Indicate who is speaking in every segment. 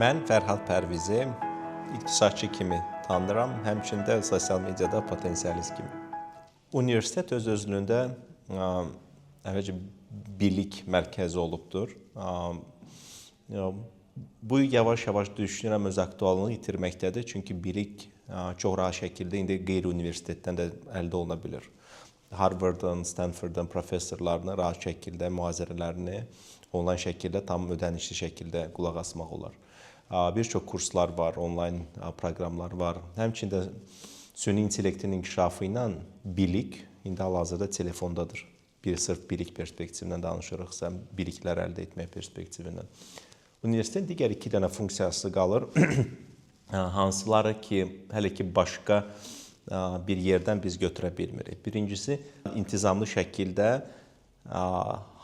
Speaker 1: Mən Fərhad Pərvizi iqtisadçı kimi tanınıram, həmçində sosial mediada potensialist kimi. Universitet öz-özlüyündə əvvəlcə bilik mərkəzi olubdur. Bu yavaş-yavaş düşünürəm öz aktuallığını itirməkdədir, çünki bilik çox rahat şəkildə indi qeyri-universitetdən də əldə oluna bilir. Harvard'ın, Stanford'ın professorlarını rahat şəkildə mühazirələrini onlayn şəkildə tam ödənişli şəkildə qulaq asmaq olar. Bir çox kurslar var, onlayn proqramlar var. Həmçində süni intellektin inkişafı ilə bilik indi hal-hazırda telefondadır. Sırf bilik perspektivindən danışırıqsa, biliklər əldə etmək perspektivindən. Universitetin digər iki dənə funksiyası qalır. Hansıları ki, hələ ki başqa bir yerdən biz götürə bilmirik. Birincisi, intizamlı şəkildə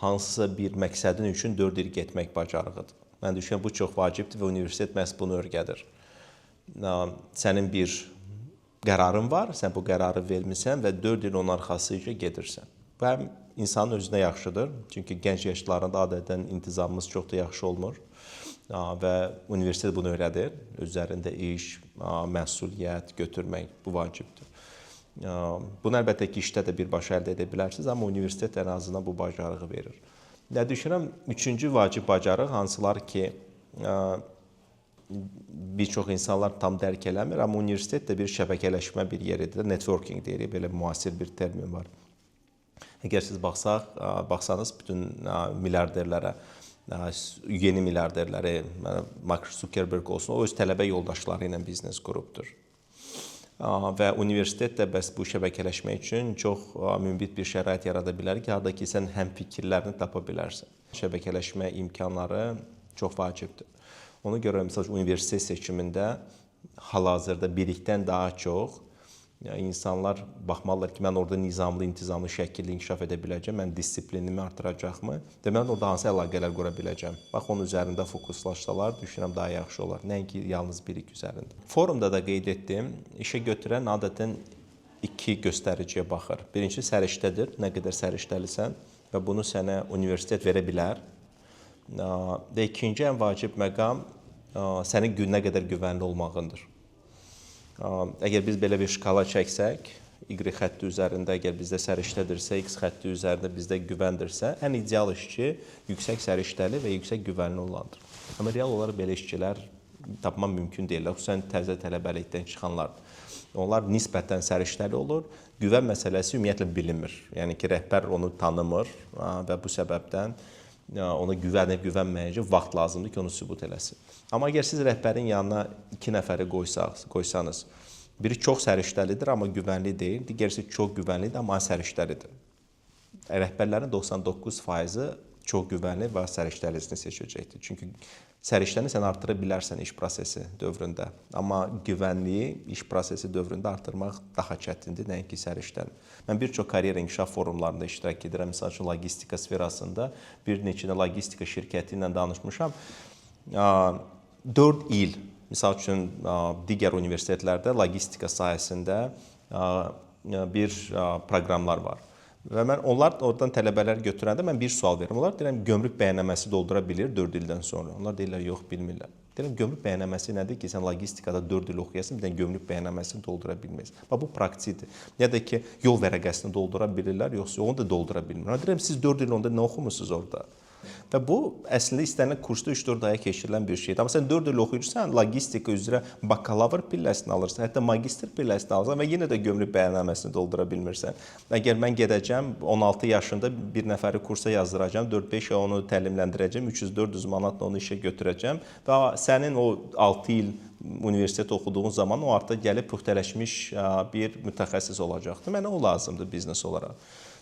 Speaker 1: hansısa bir məqsədin üçün 4 il getmək bacarığıdır. Mən düşünürəm, bu çox vacibdir və universitet məhz bunu öyrədir. Sənin bir qərarın var, sən bu qərarı vermirsən və 4 il onun arxasıca gedirsən. Bu həm insanın özünə yaxşıdır, çünki gənc yaşlarında adətən intizamımız çox da yaxşı olmur və universitet bunu öyrədir. Üzərində iş, məsuliyyət götürmək bu vacibdir. Bunu əlbəttə ki, işdə də birbaşa əldə edə bilərsiniz, amma universitet ən azından bu bacarığı verir. Nə düşünürəm, üçüncü vacib bacarıq hansılar ki, bir çox insanlar tam dərk eləmir, amma universitet də bir şəbəkələşmə bir yeridir, networking deyirik, belə müasir bir termin var. Əgər siz baxsanız bütün milyarderlərə, yeni milyarderləri, Mark Zuckerberg olsun, o öz tələbə yoldaşları ilə biznes qrupdur. Və universitet də bəs bu şəbəkələşmə üçün çox münbit bir şərait yarada bilər ki, harada ki, sən həm fikirlərini tapa bilərsən. Şəbəkələşmə imkanları çox vacibdir. Ona görə, məsəl üçün, universitet seçimində hal-hazırda bilikdən daha çox insanlar baxmalılar ki, mən orada nizamlı, intizamlı şəkildə inkişaf edə biləcəm, mən disiplinimi artıracaqmı və mən orada hansı əlaqələr qura biləcəm. Bax, onun üzərində fokuslaşsalar, düşünürəm, daha yaxşı olar. Nəinki yalnız bilik üzərində. Forumda da qeyd etdim, işə götürən adətən iki göstəriciyə baxır. Birincisi səriştədir, nə qədər səriştəlisən və bunu sənə universitet verə bilər. Və ikinci ən vacib məqam sənin nə qədər güvənli olmağındır. Əgər biz belə bir şkala çəksək, Y xətti üzərində əgər bizdə səriştədirsə, X xətti üzərində bizdə güvəndirsə, ən ideal işçi yüksək səriştəli və yüksək güvənli olandır. Amma real olaraq belə işçilər tapmaq mümkün deyirlər, xüsusən təzə tələbəlikdən çıxanlardır. Onlar nisbətən səriştəli olur, güvən məsələsi ümumiyyətlə bilinmir. Yəni ki, rəhbər onu tanımır və bu səbəbdən ona güvənməyəcək vaxt lazımdır ki, onu sübut eləsin. Amma əgər siz rəhbərin yanına 2 nəfəri qoysanız, biri çox səriştəlidir, amma güvənli deyil, digərisi çox güvənlidir, amma səriştəlidir. Rəhbərlərin 99%-i çox güvənli və səriştəlisini seçəcəkdir. Çünki səriştəni sən artıra bilərsən iş prosesi dövründə, amma güvənliyi iş prosesi dövründə artırmaq daha çətindir, nəinki səriştəni. Mən bir çox karyera inkişaf forumlarında iştirak edirəm, misal üçün logistika sferasında bir neçə logistika şirkəti ilə danışmışam. 4 il, misal üçün digər universitetlərdə logistika sahəsində bir proqramlar var. Və mən oradan tələbələr götürəndə mən bir sual verirəm. Onlar deyirəm, gömrük bəyənməsi doldura bilir 4 ildən sonra. Onlar deyirlər, yox, bilmirlər. Deyirəm, gömrük bəyənməsi nədir ki, sən logistikada 4 il oxuyasın, bir dənə gömrük bəyənməsini doldura bilməyəsən. Bu praktikdir. Ya da ki, yol vərəqəsini doldura bilirlər, yoxsa onu da doldura bilmirlər. Deyirəm, siz 4 il onda nə oxumusunuz orada? Və bu, əslində istənilən kursda 3-4 aya keçirilən bir şeydir. Amma sən 4 il oxuyursan, logistika üzrə bakalavr pilləsini alırsan, hətta magistr pilləsini alırsan və yenə də gömrük bəyənməsini doldura bilmirsən. Əgər mən gedəcəm, 16 yaşında bir nəfəri kursa yazdıracam, 4-5 ay onu təlimləndirəcəm, 300-400 manatla onu işə götürəcəm və sənin o 6 il universitet oxuduğun zaman o artıq gəlib püxtələşmiş bir mütəxəssis olacaqdır. Mənə o lazımdır biznes olaraq.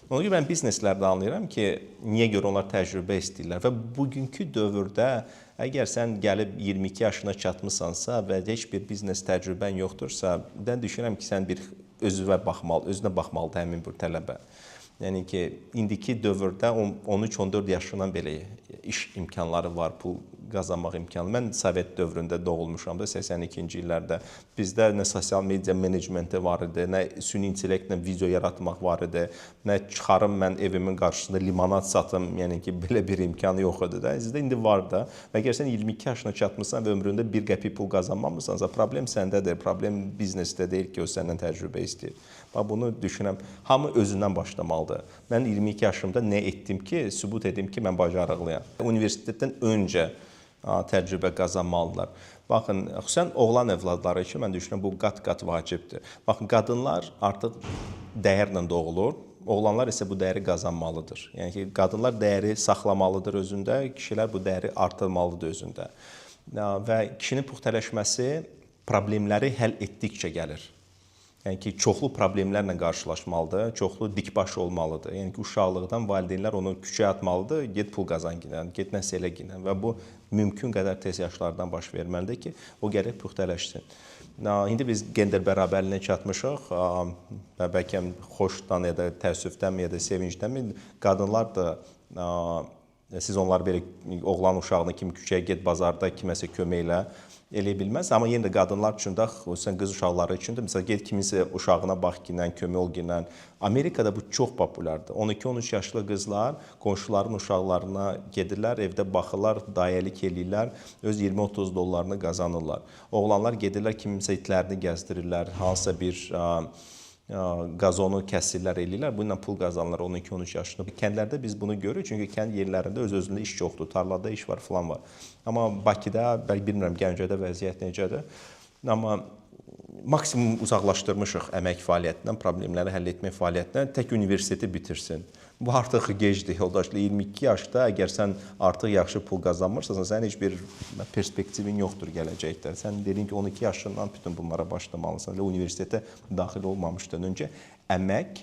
Speaker 1: Ona görə mən bizneslərdə anlayıram ki, niyə görə onlar təcrübə istəyirlər və bugünkü dövrdə əgər sən gəlib 22 yaşına çatmısansa və heç bir biznes təcrübən yoxdursa, mən düşünürəm ki, sən bir özünə baxmalıdır həmin bir tələbə. Yəni ki, indiki dövrdə 13-14 yaşından belə iş imkanları var, pul qazanmaq imkanı. Mən Sovet dövründə doğulmuşam da 82-ci illərdə. Bizdə nə sosial media menecmenti var idi, nə süni intellektlə video yaratmaq var idi, nə çıxarım mən evimin qarşısında limonad satım, yəni ki, belə bir imkanı yox idi da. Sizdə indi var da. Və əgər sən 22 yaşına çatmısan və ömründə 1 qəpik pul qazanmamısansa, problem səndədir. Problem biznesdə deyil ki, o səndən təcrübə istəyir. Bax, bunu düşünəm. Hamı özündən başlamalıdır. Mən 22 yaşımda nə etdim ki, sübut edim ki, mən bacarıqlıyam. Universitetdən öncə təcrübə qazanmalıdırlar. Baxın, xüsusən oğlan övladları üçün mən düşünürəm, bu qat-qat vacibdir. Baxın, qadınlar artıq dəyərlə doğulur, oğlanlar isə bu dəyəri qazanmalıdır. Yəni ki, qadınlar dəyəri saxlamalıdır özündə, kişilər bu dəyəri artırmalıdır özündə. Və kişinin puxtələşməsi problemləri həll etdikcə gəlir. Yəni ki, çoxlu problemlərlə qarşılaşmalıdır, çoxlu dikbaş olmalıdır. Yəni ki, uşaqlıqdan valideynlər onu küçəyə atmalıdır, get pul qazan ginən, get nəsə elə ginən və bu mümkün qədər tez yaşlardan baş verməlidir ki, o gərək puxtələşsin. İndi biz gender bərabərliyinə çatmışıq və bəlkə xoşdan ya da təəssüfdən ya da sevincdən qadınlar da siz onları belə oğlan uşağını kimi küçəyə get, bazarda kiməsə kömək eləyə bilməz. Amma yenə də qadınlar üçün də, xüsusən qız uşaqları üçün də, məsələn, get kimisə uşağına bax ginən, kömək ol ginən. Amerikada bu çox populyardır. 12-13 yaşlı qızlar qonşuların uşaqlarına gedirlər, evdə baxırlar, dayəlik eləyirlər, öz 20-30 dollarını qazanırlar. Oğlanlar gedirlər, kimisə itlərini gəzdirirlər, hansısa bir qazonu kəsirlər, eləyirlər. Bununla pul qazanırlar 12-13 yaşında. Kəndlərdə biz bunu görürük, çünki kənd yerlərində öz-özündə iş yoxdur, tarlada iş var, filan var. Amma Bakıda, bilmirəm, Gəncədə vəziyyət necədir. Amma maksimum uzaqlaşdırmışıq əmək fəaliyyətindən, problemləri həll etmək fəaliyyətindən, tək universiteti bitirsin. Bu artıq gecdir, yoldaşlar. 22 yaşda əgər sən artıq yaxşı pul qazanmırsan, sənin heç bir perspektivin yoxdur gələcəkdə. Sən dedin ki, 12 yaşından bütün bunlara başlamalısan. Universitetə daxil olmamışdan öncə əmək,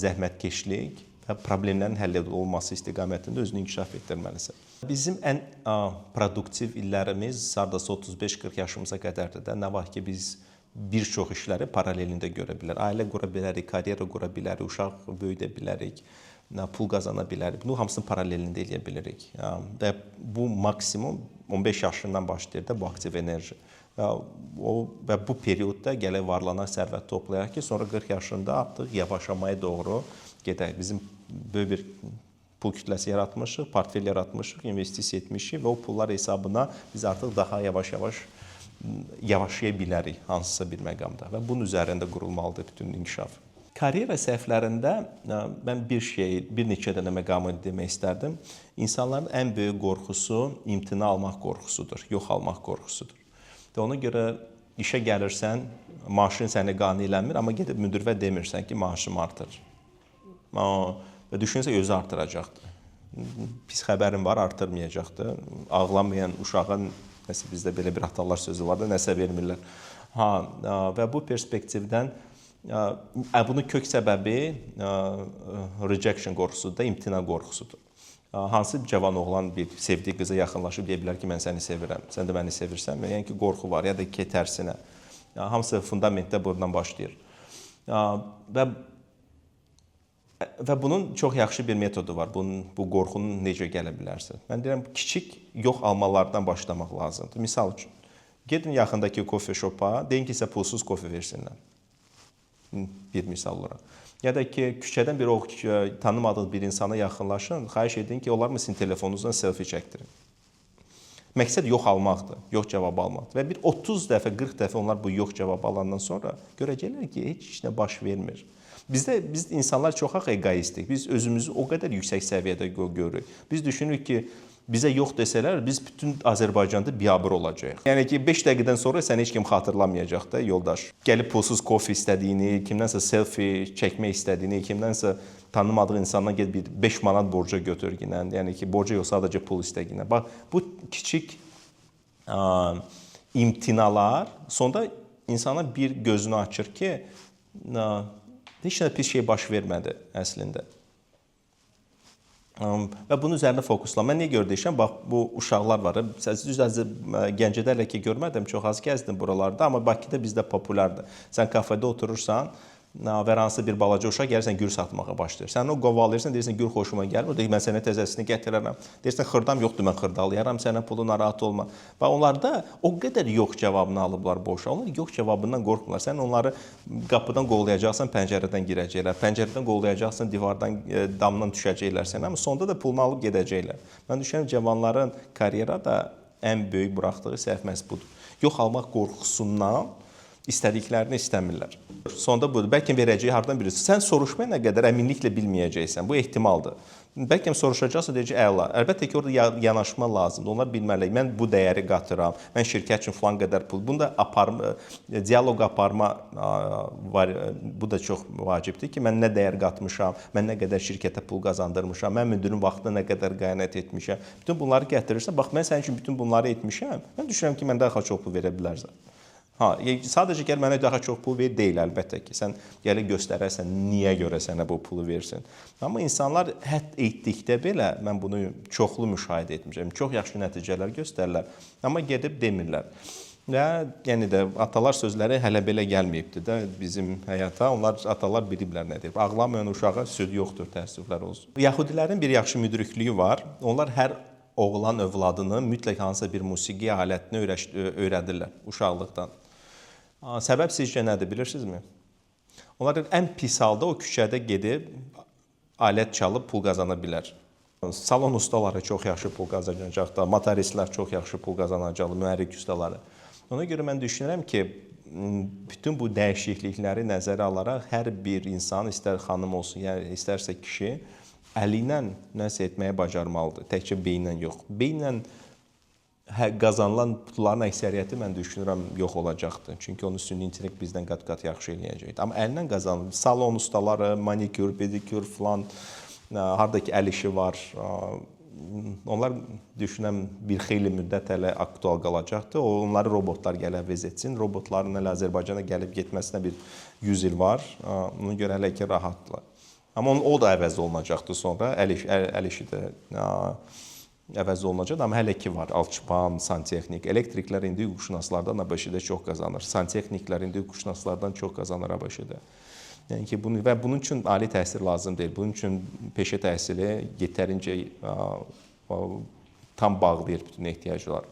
Speaker 1: zəhmətkeşlik və problemlərin həll olunması istiqamətində özünü inkişaf etdirməlisən. Bizim ən produktiv illərimiz hardasa 35-40 yaşımıza qədərdir də. Nə var ki, biz bir çox işləri paralelində görə bilər. Ailə qura bilərik, karyera qura bilərik, uşaq böyüdə bilərik, pul qazana bilərik. Bunu hamısını paralelində eləyə bilirik. Və bu maksimum 15 yaşından başlayır da bu aktiv enerji. Və bu periodda gələk varlanan sərvət toplayaq ki, sonra 40 yaşında artıq yavaşamaya doğru gedək. Bizim böyük bir pul kütləsi yaratmışıq, portfel yaratmışıq, investisiya etmişik və o pullar hesabına biz artıq daha yavaş-yavaş yavaşlaya bilərik hansısa bir məqamda və bunun üzərində qurulmalıdır bütün inkişaf. Karyera səhvlərində mən bir neçə dənə məqamı demək istərdim. İnsanların ən böyük qorxusu imtina almaq qorxusudur, yox almaq qorxusudur. Və ona görə işə gəlirsən, maaşın səni qane eləmir, amma gedib müdirə demirsən ki, maaşım artır. Və düşünsə özü artıracaqdır. Pis xəbərim var, artırmayacaqdır. Ağlamayan uşağın nəsə bizdə belə bir atalar sözü var da, nəsə vermirlər. Və bu perspektivdən bunun kök səbəbi rejection qorxusudur da, imtina qorxusudur. Hansı cavan oğlan bir sevdiyi qıza yaxınlaşıb deyə bilər ki, mən səni sevirəm, sən də məni sevirsən. Yəni ki, qorxu var, ya da ki, tərsinə. Hamısı fundamentdə buradan başlayır. Və bunun çox yaxşı bir metodu var. Bu qorxunun necə gələ bilərsə. Mən deyirəm, kiçik yox almalardan başlamaq lazımdır. Misal üçün, gedin yaxındakı kofe şopa, deyin ki, sizə pulsuz kofe versinlər. Bir misal olaraq. Ya da ki, küçədən bir tanımadığı bir insana yaxınlaşın, xahiş edin ki, onlar mı sizin telefonunuzdan selfie çəkdirin. Məqsəd yox almaqdır, yox cavab almaqdır. Və bir 30 dəfə, 40 dəfə onlar bu yox cavab alandan sonra görəcəklər ki, heç nə baş vermir. Biz insanlar çox egoistik. Biz özümüzü o qədər yüksək səviyyədə görürük. Biz düşünürük ki, bizə yox desələr, biz bütün Azərbaycanda biabır olacağıq. Yəni ki, 5 dəqiqədən sonra səni heç kim xatırlamayacaq da, yoldaş. Gəlib pulsuz kofe istədiyini, kimdənsə selfie çəkmək istədiyini, kimdənsə tanımadığı insandan gedib bir 5 manat borca götür ginən. Yəni ki, borca yox, sadəcə pul istə ginən. Bax, bu kiçik imtinalar sonda insana bir gözünü açır ki, heç nə pis şey baş vermədi əslində. Və bunun üzərində fokuslan. Mən niyə görə deyişəm? Bax, bu uşaqlar var. Gəncədə hələ ki görmədim, çox az gəzdim buralarda, amma Bakıda bizdə populyardır. Sən kafedə oturursan, və hansı bir balaca uşaq gəlirsən gül satmağa başlayır. Sən o qovalayırsan, deyirsən gül xoşuma gəlir, o deyir mən sənə təzəsini gətirərəm. Deyirsən xırdam yoxdur, mən xırdalayaram sənə pulu, narahat olma. Və onlarda o qədər yox cavabını alıblar boşa. Onlar yox cavabından qorxmurlar. Sən onları qapıdan qovlayacaqsan, pəncərədən girəcəklər. Pəncərədən qovlayacaqsan, divardan, damdan düşəcəklər sənə. Amma sonda da pulunu alıb gedəcəklər. Mən düşünürəm cavanların karyerada ən böyük buraxdığı səhv məhz budur. Yox almaq qorxusundan istədiklərini istəmirlər. Sonda budur. Bəlkə verəcəyi hardan bilirsən. Sən soruşmaya nə qədər əminliklə bilməyəcəksən. Bu ehtimaldır. Bəlkə soruşacaqsa deyəcək, əla. Əlbəttə ki, orada yanaşma lazımdır. Onlar bilməliyik. Mən bu dəyəri qatıram. Mən şirkət üçün falan qədər pul. Bunda dialoq aparma var. Bu da çox vacibdir ki, mən nə dəyər qatmışam, mən nə qədər şirkətə pul qazandırmışam, mən müdirin vaxtına nə qədər qəyanət etmişəm. Bütün bunları gətirirsən. Bax, mən sənin üçün bütün bunları etmişəm. Mən düşünürəm ki, mən daha çox pul verə bilərsən. Sadəcə gəl mənə daha çox pul ver deyil, əlbəttə ki. Sən gələ göstərərsən, niyə görə sənə bu pulu versin. Amma insanlar hətt etdikdə belə, mən bunu çoxlu müşahidə etmişəm, çox yaxşı nəticələr göstərirlər, amma gedib demirlər. Və yəni də atalar sözləri hələ belə gəlməyibdir də bizim həyata. Onlar atalar biliblər nə deyib. Ağlamayan uşağa süd yoxdur, təəssüflər olsun. Yahudilərin bir yaxşı müdriklüyü var. Onlar hər oğlan övladını mütləq hansısa bir musiqi alətini öyrədirlər uşaqlıqdan. Səbəb sizcə nədir, bilirsinizmi? Onlar ən pis halda o küçədə gedib alət çalıb pul qazana bilər. Salon ustaları çox yaxşı pul qazanacaqlar, motoristlər çox yaxşı pul qazanacaqlar, mühərrik ustaları. Ona görə mən düşünürəm ki, bütün bu dəyişiklikləri nəzərə alaraq hər bir insan, istər xanım olsun, yəni istərsə kişi, əli ilə nəsə etməyə bacarmalıdır, təkcə beyinlə yox. Beyinlə qazanılan pulların əksəriyyəti mən düşünürəm yox olacaqdır. Çünki onun süni intellekt bizdən qat-qat yaxşı eləyəcəkdir. Amma əllə qazanılır. Salon ustaları, manikür, pedikür falan, hardakı əl işi var. Onlar düşünürəm bir xeyli müddət hələ aktual qalacaqdır. Onları robotlar gələ əvəz etsin. Robotların hələ Azərbaycana gəlib getməsinə bir 100 il var. Ona görə hələ ki rahatdırlar. Amma o da əvəz olunacaqdır sonra. Əl işi də əvəz olunacaq, amma hələ ki var. Alçıpan, santexnik, elektriklər indi hüquqşünaslardan ABŞ-də çox qazanır. Santexniklər indi hüquqşünaslardan çox qazanır ABŞ-də. Yəni ki, və bunun üçün ali təhsil lazım deyil. Bunun üçün peşə təhsili yetərincə tam bağlayır bütün ehtiyacları.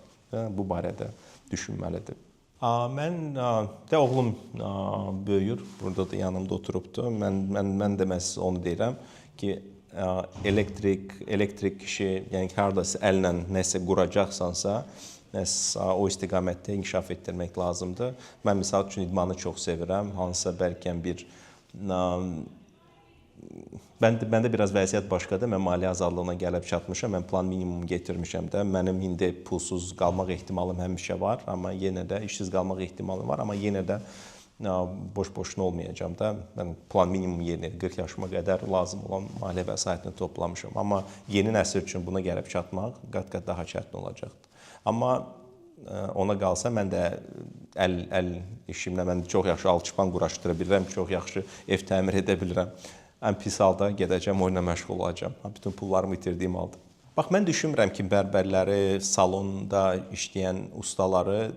Speaker 1: Bu barədə düşünməlidir. Mən də oğlum böyüyür, burada da yanımda oturubdur. Mən də məhz onu deyirəm ki, elektrik işi, yəni hardasa əllə nəsə quracaqsansa, o istiqamətdə inkişaf etdirmək lazımdır. Mən misal üçün idmanı çox sevirəm. Hansısa bəlkə bir Məndə biraz vəziyyət başqadır. Mən maliyyə azadlığına gəlib çatmışam. Mən plan minimum getirmişəm də. Mənim indi pulsuz qalmaq ehtimalım həmişə var, amma yenə də işsiz qalmaq ehtimalım var, amma yenə də boş-boşuna olmayacam da. Mən plan minimum yerinə 40 yaşıma qədər lazım olan maliyyə vəsaitini toplamışam. Amma yeni nəsil üçün buna gəlib çatmaq qat-qat daha çətin olacaqdır. Amma ona qalsa mən də əl işimlə mən çox yaxşı alçıpan quraşdıra bilirəm, çox yaxşı ev təmir edə bilirəm. Ən pis halda gedəcəm, oyunla məşğul olacağam. Bütün pullarımı itirdiyim halda. Bax, mən düşünmürəm ki, bərbərləri, salonda işləyən ustaları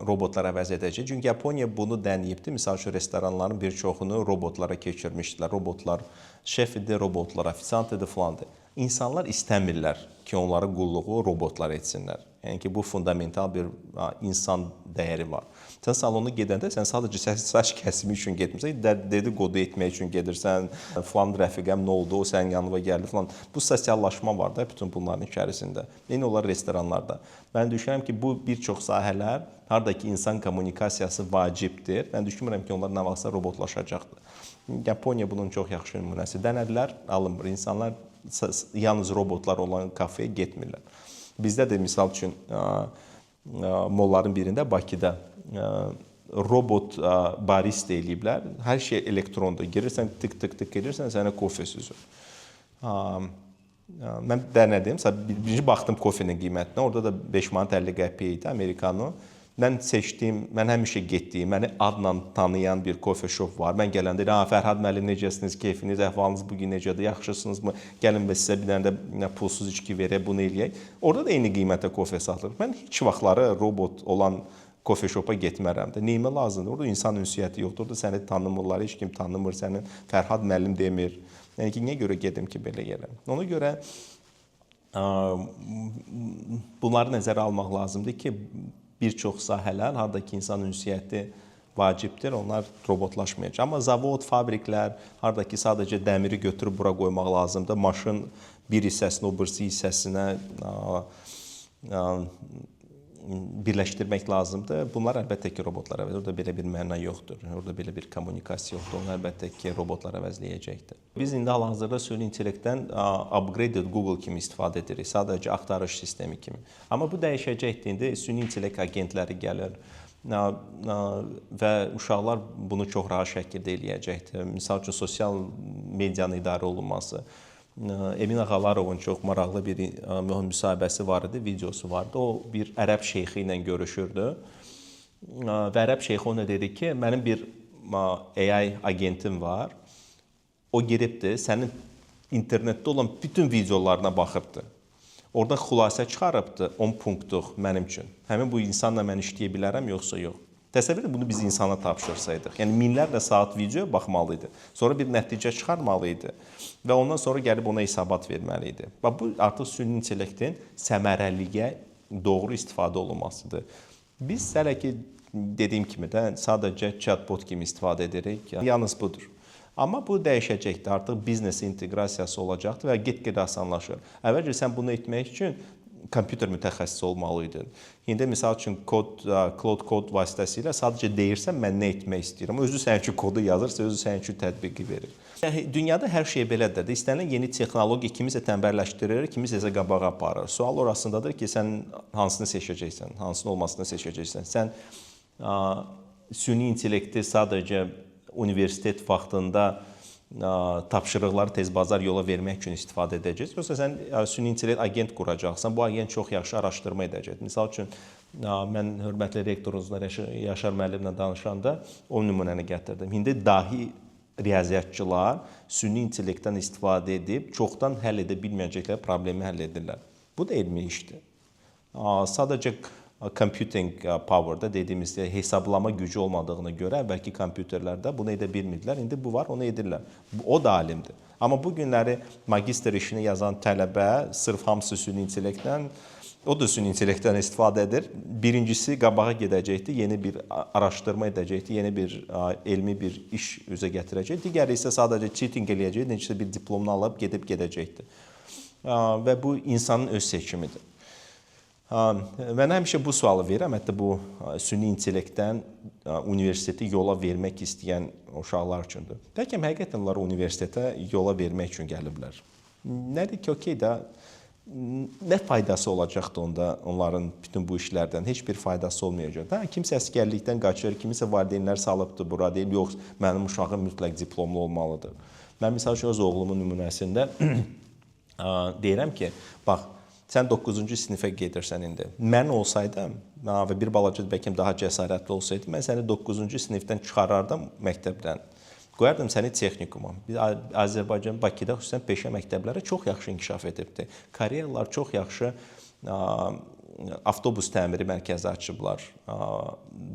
Speaker 1: robotlar əvəz edəcək. Çünki Yaponiya bunu dəniyibdir. Misal üçün, restoranların bir çoxunu robotlara keçirmişdilər. Robotlar şef idi, robotlar ofisiant idi filandır. İnsanlar istəmirlər ki, onların qulluğu robotlar etsinlər. Yəni ki, bu fundamental bir insan dəyəri var. Sən salona gedəndə sən sadəcə saç kəsimi üçün getmirsən, dedikodu etmək üçün gedirsən, filan rəfiqəm nə oldu, o sənin yanına gəldi filan. Bu sosiallaşma var da bütün bunların içərisində. Eyni olar restoranlarda. Mən düşünürəm ki, bu bir çox sahələr, haradakı insan kommunikasiyası vacibdir. Mən düşünmürəm ki, onlar nə vaxtsa robotlaşacaqdır. Yaponiya bunun çox yaxşı nümunəsi. Dənədilər, alınmır. İnsanlar yalnız robotlar olan kafeyə getmirlər. Bizdə də misal üçün molların birində Bakıda robot barista eləyiblər. Hər şey elektrondur. Girirsən, tık edirsən, sənə kofe süzür. Mən dənədim. Birinci baxdım kofenin qiymətinə. Orada da 5 manat 50 qəpiy idi, Amerikano. Mən seçdiyim, mən həmişə getdiyim, məni adla tanıyan bir kofe shop var. Mən gələndə, Fərhad müəllim, necəsiniz, keyfiniz, əhvalınız bugün necədir, yaxşısınızmı? Gəlin və sizə bir dənə də pulsuz içki verək, bunu eləyək. Orada da eyni qiymətə kofe satılır. Mən heç vaxtları robot olan kofe şopa getmərəm də. Neyimə lazımdır? Orada insan ünsiyyəti yoxdur. Orada səni tanımırlar, heç kim tanımır səni. Fərhad müəllim demir. Yəni ki, niyə görə gedim ki, belə yerə? Ona görə bunları nəzərə almaq lazımdır ki, bir çox sahələr, hardakı insan ünsiyyəti vacibdir, onlar robotlaşmayacaq. Amma zavod, fabriklər, hardakı sadəcə dəmiri götürüb bura qoymaq lazımdır. Maşın bir hissəsini o birisi hissəsinə birləşdirmək lazımdır. Bunlar əlbəttə ki, robotlar əvəzləyəcək. Orada belə bir məna yoxdur. Orada belə bir kommunikasiya yoxdur. Onlar əlbəttə ki, robotlar əvəzləyəcəkdir. Biz indi hal-hazırda süni intellektdən upgraded Google kimi istifadə edirik. Sadəcə axtarış sistemi kimi. Amma bu dəyişəcəkdir. İndi süni intellekt agentləri gəlir və uşaqlar bunu çox rahat şəkildə eləyəcəkdir. Misal üçün, sosial medianın idarə olunması. Emin Ağallarovun çox maraqlı bir müsahibəsi var idi, videosu vardı. O bir ərəb şeyxi ilə görüşürdü və ərəb şeyxi ona dedi ki, mənim bir AI agentim var. O giribdir, sənin internetdə olan bütün videolarına baxıbdır. Orada xülasə çıxarıbdır 10 punktuq mənim üçün. Həmin bu insanla mən işləyə bilərəm, yoxsa yox. Təsəvvür edin, bunu biz insana tapşırsaydıq. Yəni, minlərlə saat video baxmalı idi. Sonra bir nəticə çıxarmalı idi və ondan sonra gəlib ona hesabat verməli idi. Bu, artıq süni intellektin səmərəliyə doğru istifadə olunmasıdır. Biz hələ ki, dediyim kimi də sadəcə chatbot kimi istifadə edirik. Yalnız budur. Amma bu dəyişəcəkdir. Artıq biznes inteqrasiyası olacaqdır və get-gedə asanlaşır. Əvvəlcə sən bunu etmək üçün kompüter mütəxəssisi olmalıydın. İndi misal üçün Cloud Code vasitəsilə sadəcə deyirsən mən nə etmək istəyirəm. Özü sənin üçün kodu yazırsa, özü sənin üçün tətbiqi verir. Dünyada hər şey belədir. İstənilən yeni texnologiya kimisə tənbəlləşdirir, kimisə isə qabağa aparır. Sual orasındadır ki, sən hansını seçəcəksən, hansının olmasını seçəcəksən. Sən süni intellekti sadəcə universitet vaxtında tapşırıqları tez bazar yola vermək üçün istifadə edəcəksiniz. Yoxsa sən süni intellekt agent quracaqsan, bu agent çox yaxşı araşdırma edəcək. Misal üçün, mən hörmətli rektorunuzla Yaşar müəllimlə danışanda o nümunəni gətirdim. İndi dahi riyaziyyatçılar süni intellektdən istifadə edib çoxdan həll edə bilməyəcəkləri problemi həll edirlər. Bu da elmi işdir. Sadəcə computing power-da dediyimiz hesablama gücü olmadığına görə əvvəlki kompüterlərdə bunu edə bilmirdilər. İndi bu var, onu edirlər. O da alimdir. Amma bu günləri magistr işini yazan tələbə sırf hamısı süni intellektdən, o da süni intellektdən istifadə edir. Birincisi qabağa gedəcəkdir, yeni bir araşdırma edəcəkdir, yeni bir elmi bir iş üzə gətirəcək. Digəri isə sadəcə cheating eləyəcək, necəsə bir diplomunu alıb gedib gedəcəkdir. Və bu insanın öz seçimidir. Mən həmişə bu sualı verirəm, hətta bu süni intellektdən universiteti yola vermək istəyən uşaqlar üçündür. Bəlkə həqiqətən onlar universitetə yola vermək üçün gəliblər. Nədir ki, okey də, nə faydası olacaqdı onda onların bütün bu işlərdən? Heç bir faydası olmayacaq. Kimsə əsgərlikdən qaçır, kimisə valideynlər salıbdır bura, deyil, yox, mənim uşağım mütləq diplomlu olmalıdır. Mən misal üçün öz oğlumun nümunəsində deyirəm ki, bax, sən 9-cu sinifə gedirsən indi. Mən olsaydım və bir balaca bəlkə daha cəsarətli olsaydım, mən səni 9-cu sinifdən çıxarardım məktəbdən. Qoyardım səni texnikuma. Azərbaycan, Bakıda xüsusən peşə məktəbləri çox yaxşı inkişaf edibdir. Koreyalılar çox yaxşı avtobus təmiri mərkəzi açıblar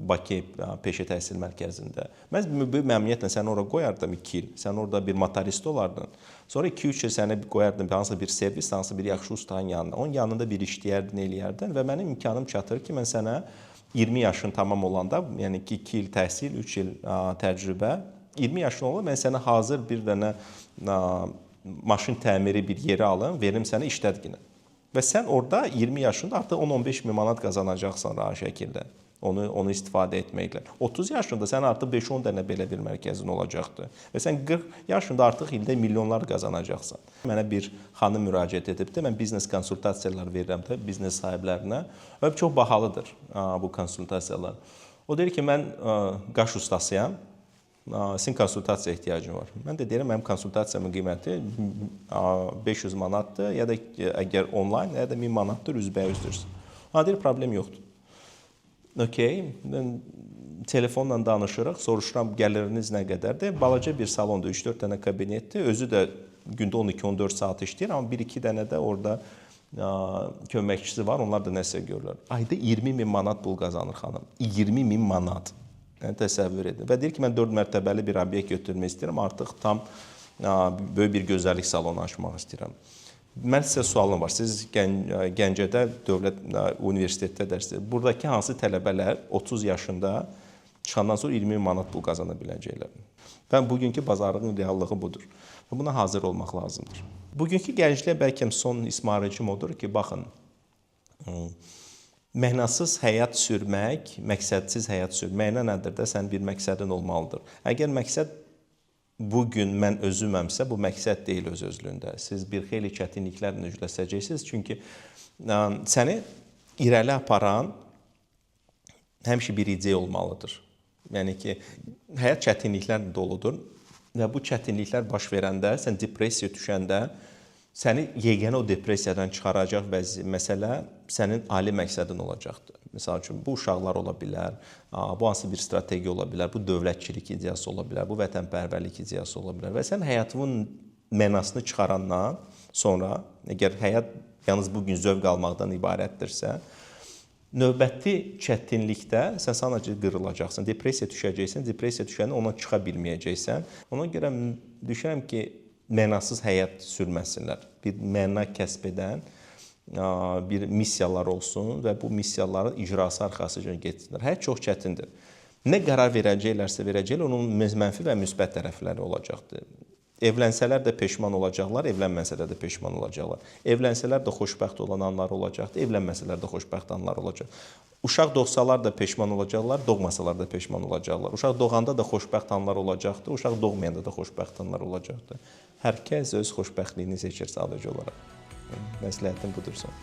Speaker 1: Bakı peşə təhsil mərkəzində. Mən böyük məmnuniyyətlə səni ora qoyardım 2 il. Sən orada bir motorist olardın. Sonra 2-3 il səni qoyardım hansısa bir servis, hansısa bir yaxşı ustanın yanına. Onun yanında bir işləyərdin, eləyərdin və mənim imkanım çatır ki, mən sənə 20 yaşın tamam olanda, yəni ki 2 il təhsil, 3 il təcrübə, 20 yaşın olur, mən sənə hazır bir dənə maşın təmiri bir yeri alım, verim sənə işlətginə. Və sən orada 20 yaşında artıq 10-15 min manat qazanacaqsan rahat şəkildə. Onu istifadə etməklə. 30 yaşında sən artıq 5-10 dənə belə bir mərkəzin olacaqdır. Və sən 40 yaşında artıq ildə milyonlar qazanacaqsan. Mənə bir xanım müraciət edibdir. Mən biznes konsultasiyalar verirəm də biznes sahiblərinə. Və çox bahalıdır bu konsultasiyalar. O deyir ki, mən qaş ustasıyam. Sizin konsultasiya ehtiyacım var. Mən də deyirəm, mənim konsultasiyamın qiyməti 500 manatdır, ya da əgər onlayn, ya da 1000 manatdır, üzbəüzdür. Deyir, problem yoxdur. Okey, telefonla danışırıq, soruşuram gəliriniz nə qədərdir. Balaca bir salondur, 3-4 dənə kabinetdir. Özü də gündə 12-14 saat işləyir, amma 1-2 dənə də orada köməkçisi var, onlar da nəsə görürlər. Ayda 20.000 manat pul qazanır xanım. 20.000 manat. Yəni təsəvvür edin. Və deyir ki, mən 4 mərtəbəli bir obyekt götürmək istəyirəm, artıq tam böyük bir gözəllik salonu açmaq istəyirəm. Mən sizə sualım var. Siz Gəncədə Dövlət Universitetdə dərsiniz. Buradakı hansı tələbələr 30 yaşında çıxandan sonra 20.000 manat pul qazana biləcəklər? Və bugünkü bazarlığın reallığı budur. Və buna hazır olmaq lazımdır. Bugünkü gəncliyə bəlkə son ismarıcım odur ki, baxın, mənasız həyat sürmək, məqsədsiz həyat sürmək nədir də? Sən bir məqsədin olmalıdır. Əgər məqsəd bugün mən özüməmsə, bu məqsəd deyil öz-özlüyündə. Siz bir xeyli çətinliklərlə üzləşəcəksiniz. Çünki səni irəli aparan həmişə bir ideya olmalıdır. Yəni ki, həyat çətinliklərlə doludur və bu çətinliklər baş verəndə, sən depressiyaya düşəndə, səni yeganə o depressiyadan çıxaracaq məsələ sənin ali məqsədin olacaqdır. Məsəl üçün, bu uşaqlar ola bilər, bu hansı bir strategiya ola bilər, bu dövlətçilik ideyası ola bilər, bu vətənpərvərlik ideyası ola bilər və sən həyatının mənasını çıxarandan sonra, əgər həyat yalnız bugün zövq almaqdan ibarətdirsə, növbəti çətinlikdə sən sadəcə qırılacaqsan, depressiya düşəcəksən, depressiya düşəndə ondan çıxa bilməyəcəksən. Ona görə düşünürəm ki, mənasız həyat sürməsinlər. Bir məna kəsb edən bir missiyalar olsun və bu missiyaların icrası arxasınca getsinlər. Həyat çox çətindir. Nə qərar verəcəklərsə verəcəklər, onun mənfi və müsbət tərəfləri olacaqdır. Evlənsələr də peşman olacaqlar, evlənməsələr də peşman olacaqlar. Evlənsələr də xoşbəxt olan anlar olacaqdır, evlənməsələr də xoşbəxt anlar olacaq. Uşaq doğsalar da peşman olacaqlar, doğmasalar da peşman olacaqlar. Uşaq doğanda da xoşbəxt anlar olacaqdır, uşaq doğmayanda da xoşbəxt anlar olacaqdır. Hər kəs öz xoşbəxtliyini seçir sadəcə olaraq. Məsləhətim budur son.